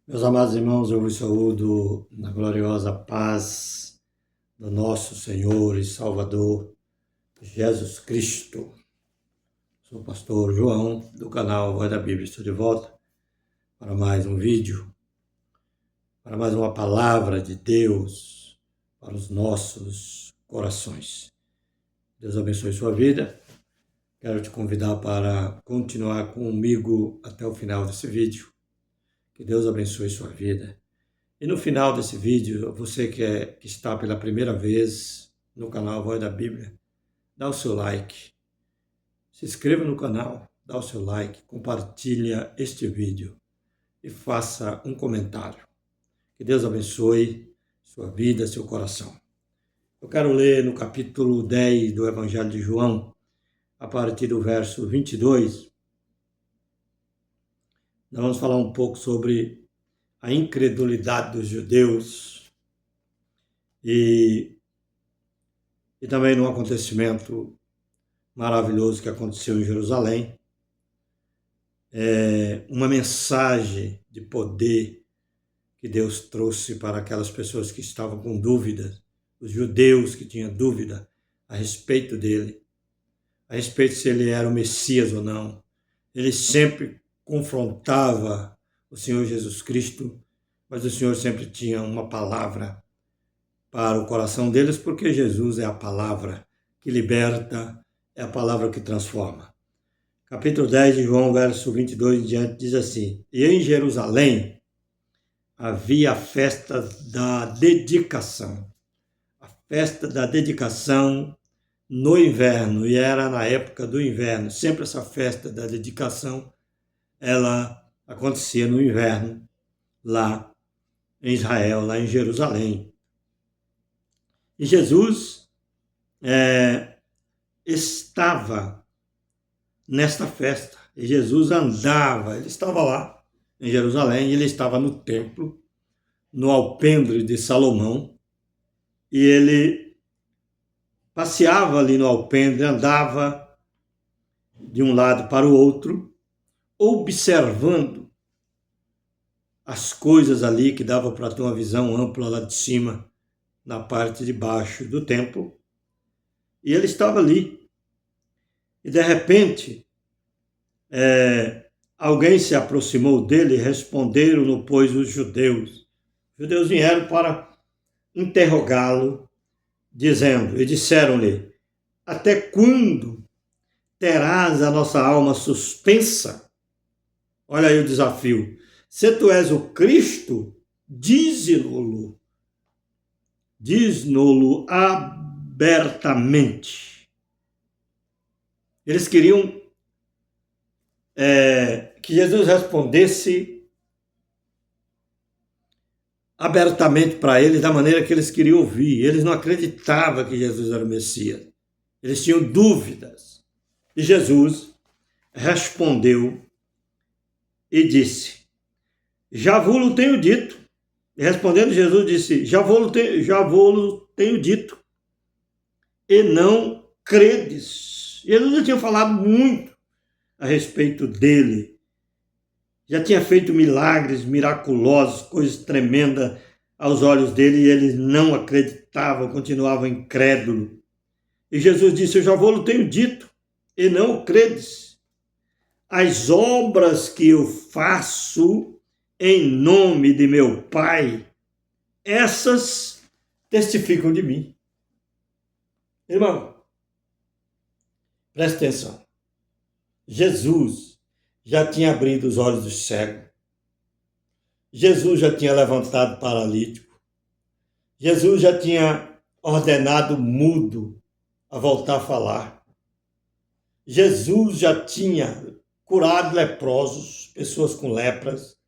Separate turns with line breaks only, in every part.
Meus amados irmãos, eu vos saúdo na gloriosa paz do nosso Senhor e Salvador Jesus Cristo. Sou o pastor João, do canal Voz da Bíblia. Estou de volta para mais um vídeo, para mais uma palavra de Deus para os nossos corações. Deus abençoe sua vida. Quero te convidar para continuar comigo até o final desse vídeo. Que Deus abençoe sua vida. E no final desse vídeo, você que está pela primeira vez no canal Voz da Bíblia, dá o seu like, se inscreva no canal, dá o seu like, compartilha este vídeo e faça um comentário. Que Deus abençoe sua vida, seu coração. Eu quero ler no capítulo 10 do Evangelho de João, a partir do verso 22. Nós vamos falar um pouco sobre a incredulidade dos judeus e também num acontecimento maravilhoso que aconteceu em Jerusalém, uma mensagem de poder que Deus trouxe para aquelas pessoas que estavam com dúvidas, os judeus que tinham dúvida a respeito dele, a respeito se ele era o Messias ou não. Ele sempre confrontava o Senhor Jesus Cristo, mas o Senhor sempre tinha uma palavra para o coração deles, porque Jesus é a palavra que liberta, é a palavra que transforma. Capítulo 10 de João, verso 22 em diante, diz assim: E em Jerusalém havia a festa da dedicação. A festa da dedicação no inverno, e era na época do inverno. Sempre essa festa da dedicação, ela acontecia no inverno, lá em Israel, lá em Jerusalém. E Jesus estava nesta festa. E Jesus andava, ele estava lá em Jerusalém, ele estava no templo, no alpendre de Salomão, e ele passeava ali no alpendre, andava de um lado para o outro, observando as coisas ali que dava para ter uma visão ampla lá de cima, na parte de baixo do templo. E ele estava ali. E de repente, alguém se aproximou dele e responderam-no, pois, os judeus. Os judeus vieram para interrogá-lo, dizendo, e disseram-lhe: Até quando terás a nossa alma suspensa? Olha aí o desafio. Se tu és o Cristo, diz-no-lo abertamente. Eles queriam que Jesus respondesse abertamente para eles, da maneira que eles queriam ouvir. Eles não acreditavam que Jesus era o Messias. Eles tinham dúvidas. E Jesus respondeu e disse: Já vou-lo tenho dito. E respondendo, Jesus disse: Já vou-lo tenho dito, e não credes. Jesus já tinha falado muito a respeito dele. Já tinha feito milagres miraculosos, coisas tremendas aos olhos dele, e eles não acreditavam, continuavam incrédulos. E Jesus disse: Eu já vou-lo tenho dito, e não credes. As obras que eu faço em nome de meu Pai, essas testificam de mim. Irmão, presta atenção. Jesus já tinha abrido os olhos dos cegos. Jesus já tinha levantado paralítico. Jesus já tinha ordenado mudo a voltar a falar. Jesus já tinha curado leprosos, pessoas com lepras.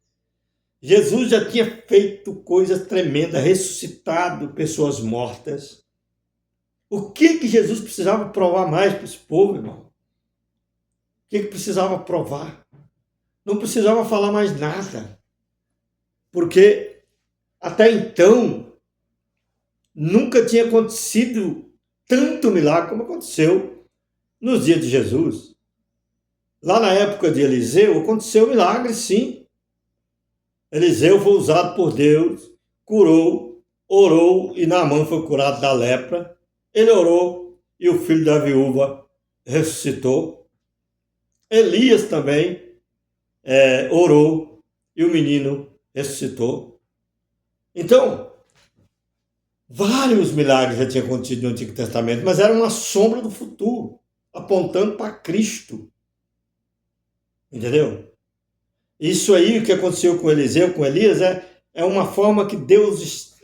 Jesus já tinha feito coisas tremendas, ressuscitado pessoas mortas. O que Jesus precisava provar mais para esse povo, irmão? O que precisava provar? Não precisava falar mais nada. Porque até então nunca tinha acontecido tanto milagre como aconteceu nos dias de Jesus. Lá na época de Eliseu aconteceu milagre, sim. Eliseu foi usado por Deus, curou, orou e Naamã foi curado da lepra. Ele orou e o filho da viúva ressuscitou. Elias também orou e o menino ressuscitou. Então, vários milagres já tinham acontecido no Antigo Testamento, mas era uma sombra do futuro, apontando para Cristo. Entendeu? Isso aí, o que aconteceu com Eliseu, com Elias, é uma forma que Deus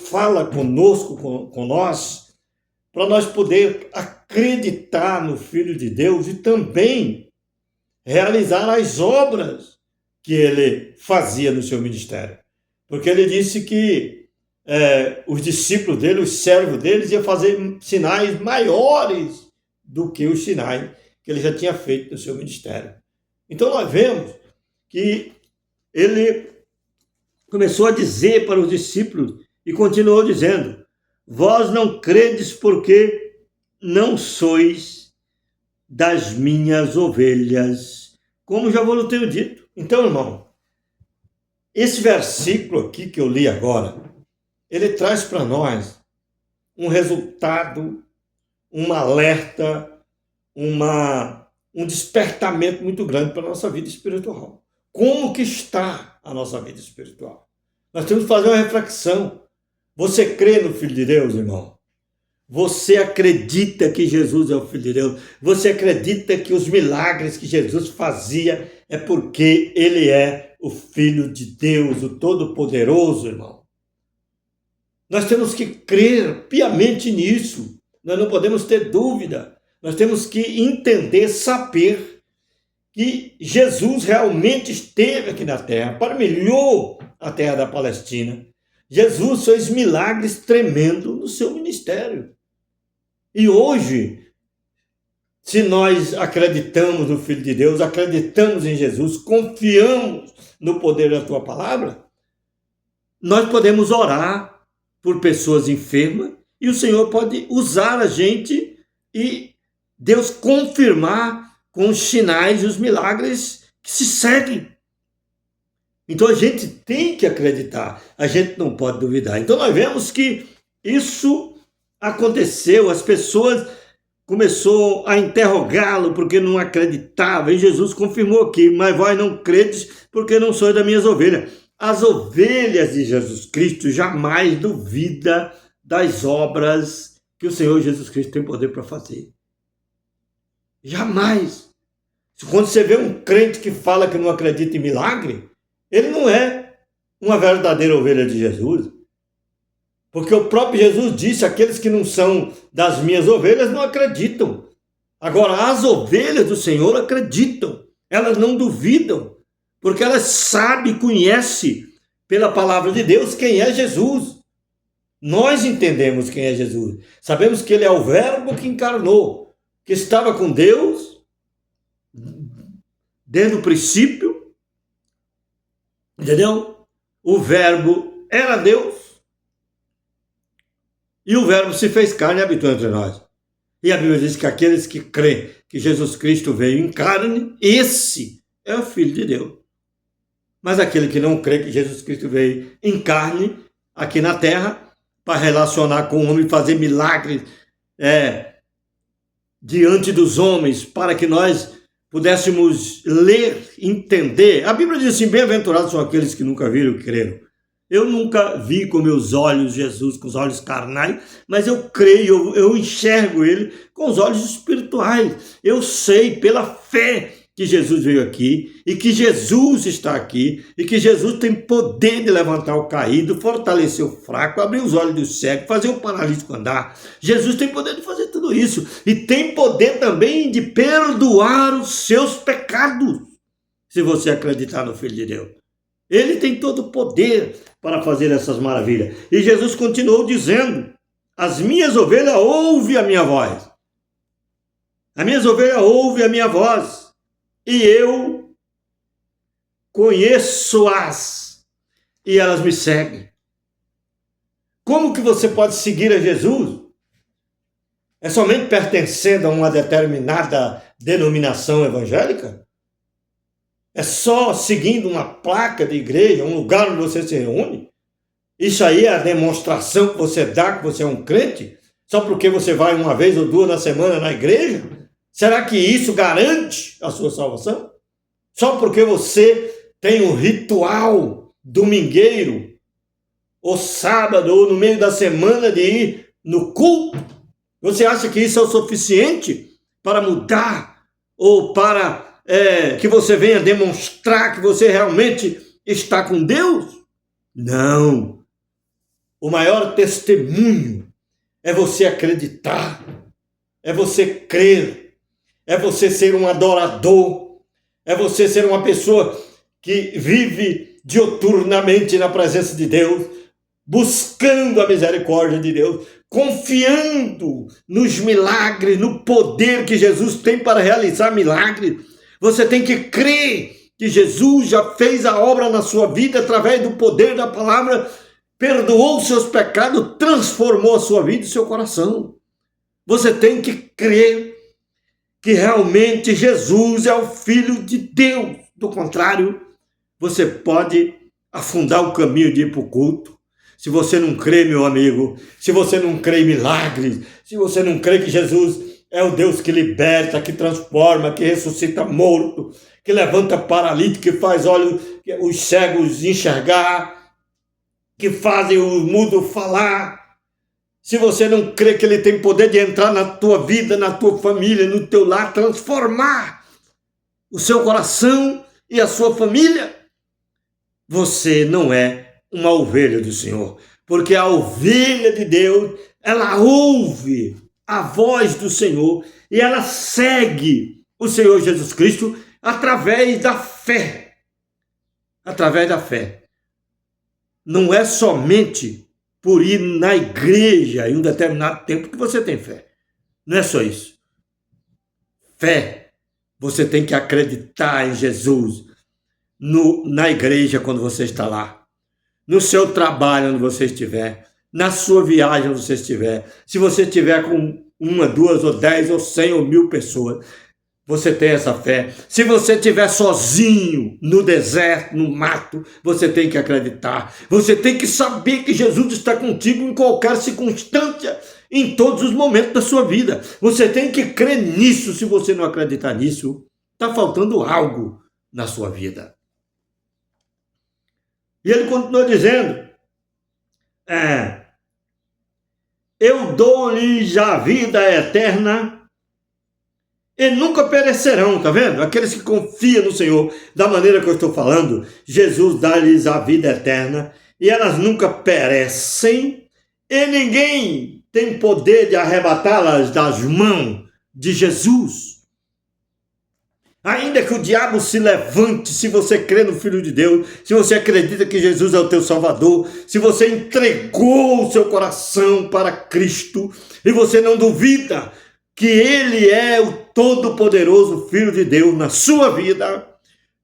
fala conosco, com nós, para nós poder acreditar no Filho de Deus e também realizar as obras que ele fazia no seu ministério. Porque ele disse que os discípulos dele, os servos deles, iam fazer sinais maiores do que os sinais que ele já tinha feito no seu ministério. Então nós vemos que ele começou a dizer para os discípulos e continuou dizendo: vós não credes porque não sois das minhas ovelhas, como já vos tenho dito. Então, irmão, esse versículo aqui que eu li agora, ele traz para nós um resultado, um alerta, um despertamento muito grande para a nossa vida espiritual. Como que está a nossa vida espiritual? Nós temos que fazer uma reflexão. Você crê no Filho de Deus, irmão? Você acredita que Jesus é o Filho de Deus? Você acredita que os milagres que Jesus fazia é porque ele é o Filho de Deus, o Todo-Poderoso, irmão? Nós temos que crer piamente nisso. Nós não podemos ter dúvida. Nós temos que entender, saber que Jesus realmente esteve aqui na terra, parmelhou a terra da Palestina. Jesus fez milagres tremendos no seu ministério. E hoje, se nós acreditamos no Filho de Deus, acreditamos em Jesus, confiamos no poder da tua palavra, nós podemos orar por pessoas enfermas e o Senhor pode usar a gente e Deus confirmar com os sinais e os milagres que se seguem. Então a gente tem que acreditar, a gente não pode duvidar. Então nós vemos que isso aconteceu, as pessoas começaram a interrogá-lo porque não acreditavam, e Jesus confirmou aqui: mas vós não credes porque não sois das minhas ovelhas. As ovelhas de Jesus Cristo jamais duvidam das obras que o Senhor Jesus Cristo tem poder para fazer. Jamais. Quando você vê um crente que fala que não acredita em milagre, ele não é uma verdadeira ovelha de Jesus. Porque o próprio Jesus disse: aqueles que não são das minhas ovelhas não acreditam. Agora, as ovelhas do Senhor acreditam. Elas não duvidam. Porque elas sabem, conhecem pela palavra de Deus quem é Jesus. Nós entendemos quem é Jesus. Sabemos que ele é o Verbo que encarnou, que estava com Deus desde o princípio. Entendeu? O Verbo era Deus. E o Verbo se fez carne e habitou entre nós. E a Bíblia diz que aqueles que creem que Jesus Cristo veio em carne, esse é o Filho de Deus. Mas aquele que não crê que Jesus Cristo veio em carne, aqui na terra, para relacionar com o homem, fazer milagres diante dos homens, para que nós pudéssemos ler, entender. A Bíblia diz assim: bem-aventurados são aqueles que nunca viram e creram. Eu nunca vi com meus olhos Jesus, com os olhos carnais, mas eu creio, eu enxergo ele com os olhos espirituais. Eu sei pela fé que Jesus veio aqui e que Jesus está aqui e que Jesus tem poder de levantar o caído, fortalecer o fraco, abrir os olhos do cego, fazer o paralítico andar. Jesus tem poder de fazer tudo isso e tem poder também de perdoar os seus pecados, se você acreditar no Filho de Deus. Ele tem todo o poder para fazer essas maravilhas. E Jesus continuou dizendo: as minhas ovelhas ouvem a minha voz. As minhas ovelhas ouvem a minha voz. E eu conheço-as. E elas me seguem. Como que você pode seguir a Jesus? É somente pertencendo a uma determinada denominação evangélica? É só seguindo uma placa de igreja, um lugar onde você se reúne? Isso aí é a demonstração que você dá que você é um crente? Só porque você vai uma vez ou duas na semana na igreja? Será que isso garante a sua salvação? Só porque você tem um ritual domingueiro, ou sábado, ou no meio da semana de ir no culto, você acha que isso é o suficiente para mudar ou para que você venha demonstrar que você realmente está com Deus? Não. O maior testemunho é você acreditar, é você crer, é você ser um adorador, é você ser uma pessoa que vive diuturnamente na presença de Deus, buscando a misericórdia de Deus, confiando nos milagres, no poder que Jesus tem para realizar milagres. Você tem que crer que Jesus já fez a obra na sua vida através do poder da palavra, perdoou os seus pecados, transformou a sua vida e seu coração. Você tem que crer que realmente Jesus é o Filho de Deus. Do contrário, você pode afundar o caminho de ir para o culto. Se você não crê, meu amigo, se você não crê em milagres, se você não crê que Jesus é o Deus que liberta, que transforma, que ressuscita morto, que levanta paralítico, que faz os cegos enxergar, que fazem o mudo falar. Se você não crê que ele tem poder de entrar na tua vida, na tua família, no teu lar, transformar o seu coração e a sua família, você não é uma ovelha do Senhor. Porque a ovelha de Deus, ela ouve a voz do Senhor e ela segue o Senhor Jesus Cristo através da fé. Através da fé. Não é somente por ir na igreja em um determinado tempo que você tem fé. Não é só isso. Fé, você tem que acreditar em Jesus na igreja quando você está lá, no seu trabalho onde você estiver, na sua viagem onde você estiver. Se você estiver com 1, 2 ou 10 ou 100 ou 1000 pessoas, você tem essa fé. Se você estiver sozinho no deserto, no mato, você tem que acreditar. Você tem que saber que Jesus está contigo em qualquer circunstância, em todos os momentos da sua vida. Você tem que crer nisso. Se você não acreditar nisso, está faltando algo na sua vida. E ele continua dizendo, eu dou-lhes a vida eterna e nunca perecerão, tá vendo? Aqueles que confiam no Senhor, da maneira que eu estou falando, Jesus dá-lhes a vida eterna e elas nunca perecem e ninguém tem poder de arrebatá-las das mãos de Jesus. Ainda que o diabo se levante, se você crê no Filho de Deus, se você acredita que Jesus é o teu Salvador, se você entregou o seu coração para Cristo e você não duvida que Ele é o todo-poderoso Filho de Deus na sua vida,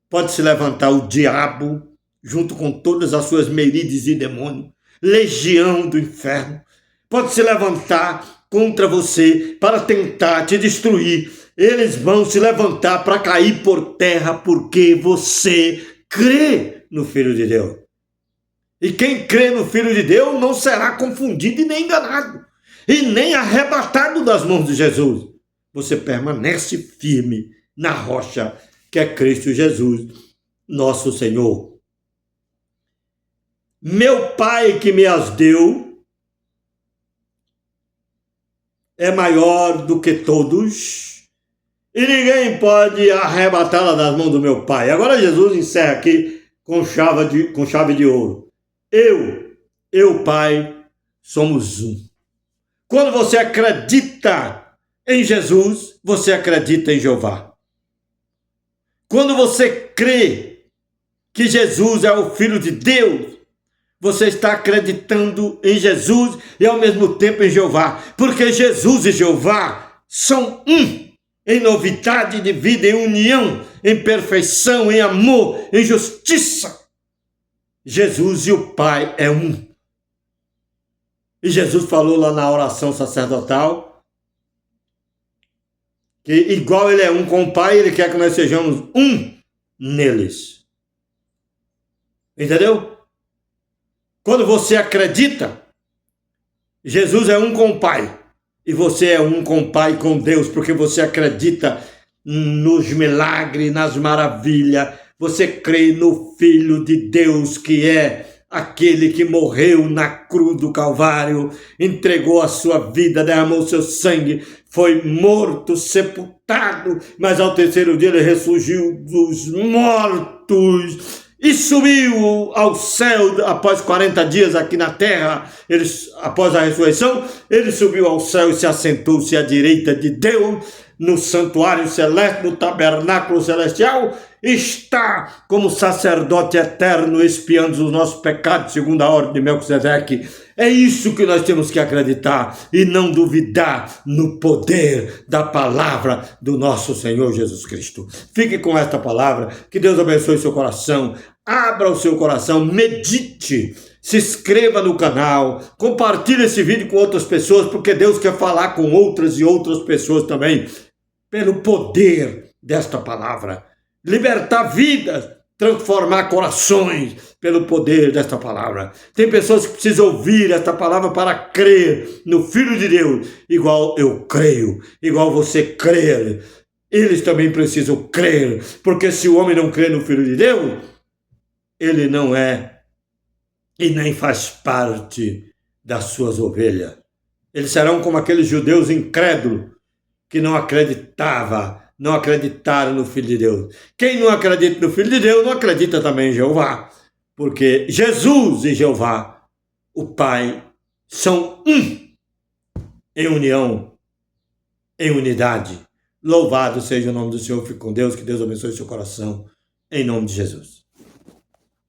pode se levantar o diabo, junto com todas as suas merídeis e demônios, legião do inferno, pode se levantar contra você para tentar te destruir. Eles vão se levantar para cair por terra porque você crê no Filho de Deus. E quem crê no Filho de Deus não será confundido e nem enganado, e nem arrebatado das mãos de Jesus. Você permanece firme na rocha que é Cristo Jesus, nosso Senhor. Meu Pai que me as deu é maior do que todos, e ninguém pode arrebatá-la das mãos do meu Pai. Agora Jesus encerra aqui com chave de ouro. Eu, Pai, somos um. Quando você acredita em Jesus, você acredita em Jeová. Quando você crê que Jesus é o Filho de Deus, você está acreditando em Jesus e ao mesmo tempo em Jeová. Porque Jesus e Jeová são um. Em novidade de vida, em união, em perfeição, em amor, em justiça. Jesus e o Pai é um. E Jesus falou lá na oração sacerdotal que igual ele é um com o Pai, ele quer que nós sejamos um neles. Entendeu? Quando você acredita, Jesus é um com o Pai. E você é um com o Pai e com Deus, porque você acredita nos milagres, nas maravilhas. Você crê no Filho de Deus, que é aquele que morreu na cruz do Calvário, entregou a sua vida, derramou seu sangue, foi morto, sepultado, mas ao terceiro dia ele ressurgiu dos mortos e subiu ao céu após 40 dias aqui na terra. Após a ressurreição, ele subiu ao céu e se assentou-se à direita de Deus, no santuário celeste, no tabernáculo celestial, está como sacerdote eterno, expiando os nossos pecados, segundo a ordem de Melquisedeque. É isso que nós temos que acreditar e não duvidar no poder da palavra do nosso Senhor Jesus Cristo. Fique com esta palavra, que Deus abençoe seu coração, abra o seu coração, medite, se inscreva no canal, compartilhe esse vídeo com outras pessoas, porque Deus quer falar com outras e outras pessoas também, pelo poder desta palavra. Libertar vidas, transformar corações pelo poder desta palavra. Tem pessoas que precisam ouvir esta palavra para crer no Filho de Deus, igual eu creio, igual você crê. Eles também precisam crer, porque se o homem não crê no Filho de Deus, ele não é e nem faz parte das suas ovelhas. Eles serão como aqueles judeus incrédulos que não acreditaram no Filho de Deus. Quem não acredita no Filho de Deus, não acredita também em Jeová. Porque Jesus e Jeová, o Pai, são um, em união, em unidade. Louvado seja o nome do Senhor, fique com Deus, que Deus abençoe seu coração, em nome de Jesus.